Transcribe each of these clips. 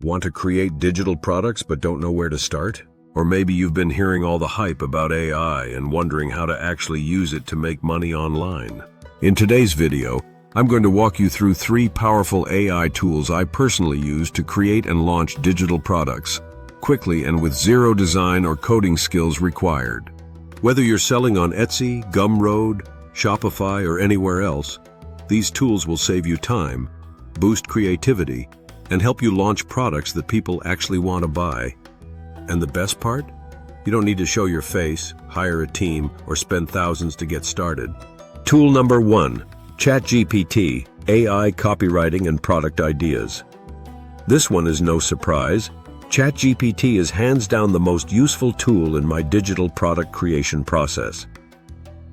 Want to create digital products but don't know where to start? Or maybe you've been hearing all the hype about AI and wondering how to actually use it to make money online. In today's video, I'm going to walk you through 3 powerful AI tools I personally use to create and launch digital products, quickly and with zero design or coding skills required. Whether you're selling on Etsy, Gumroad, Shopify, or anywhere else, these tools will save you time, boost creativity, and help you launch products that people actually want to buy. And the best part? You don't need to show your face, hire a team, or spend thousands to get started. Tool number 1, ChatGPT, AI copywriting and product ideas. This one is no surprise. ChatGPT is hands down the most useful tool in my digital product creation process.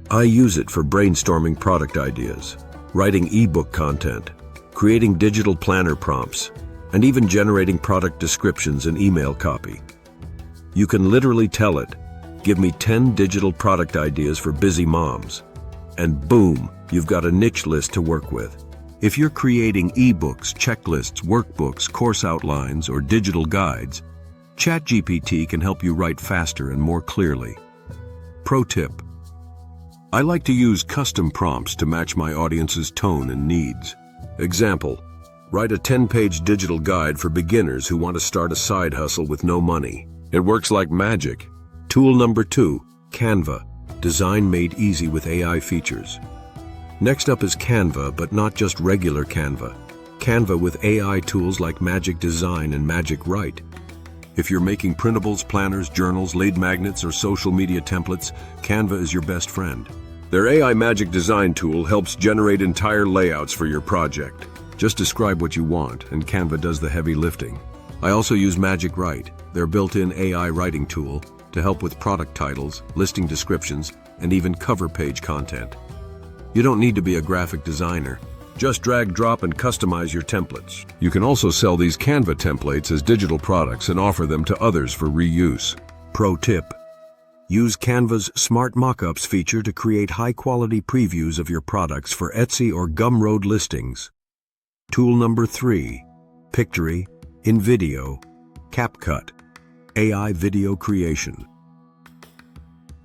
I use it for brainstorming product ideas, writing ebook content, creating digital planner prompts, and even generating product descriptions and email copy. You can literally tell it, give me 10 digital product ideas for busy moms, and boom, you've got a niche list to work with. If you're creating ebooks, checklists, workbooks, course outlines, or digital guides, ChatGPT can help you write faster and more clearly. Pro tip: I like to use custom prompts to match my audience's tone and needs. Example: write a 10-page digital guide for beginners who want to start a side hustle with no money. It works like magic. Tool number 2, Canva, design made easy with AI features. Next up is Canva, but not just regular Canva. Canva with AI tools like Magic Design and Magic Write. If you're making printables, planners, journals, lead magnets, or social media templates, Canva is your best friend. Their AI Magic Design tool helps generate entire layouts for your project. Just describe what you want, and Canva does the heavy lifting. I also use Magic Write, their built-in AI writing tool, to help with product titles, listing descriptions, and even cover page content. You don't need to be a graphic designer. Just drag, drop, and customize your templates. You can also sell these Canva templates as digital products and offer them to others for reuse. Pro tip: use Canva's Smart Mockups feature to create high-quality previews of your products for Etsy or Gumroad listings. Tool number 3, Pictory, InVideo, CapCut, AI video creation.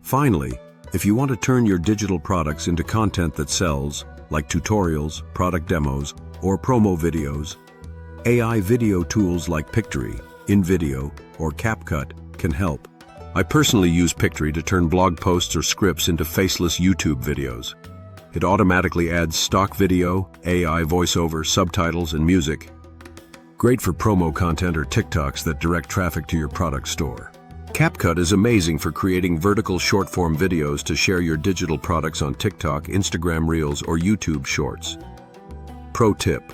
Finally, if you want to turn your digital products into content that sells, like tutorials, product demos, or promo videos, AI video tools like Pictory, InVideo, or CapCut can help. I personally use Pictory to turn blog posts or scripts into faceless YouTube videos. It automatically adds stock video, AI voiceover, subtitles, and music. Great for promo content or TikToks that direct traffic to your product store. CapCut is amazing for creating vertical short-form videos to share your digital products on TikTok, Instagram Reels, or YouTube Shorts. Pro tip: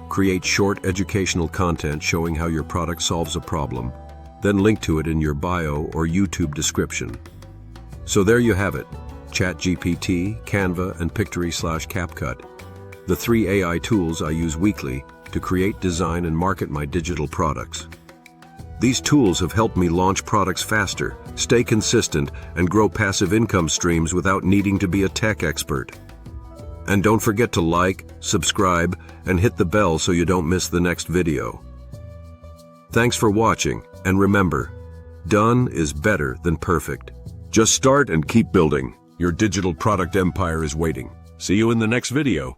create short educational content showing how your product solves a problem, then link to it in your bio or YouTube description. So there you have it, ChatGPT, Canva, and Pictory/CapCut, the 3 AI tools I use weekly to create, design, and market my digital products. These tools have helped me launch products faster, stay consistent, and grow passive income streams without needing to be a tech expert. And don't forget to like, subscribe, and hit the bell so you don't miss the next video. Thanks for watching, and remember, done is better than perfect. Just start and keep building. Your digital product empire is waiting. See you in the next video.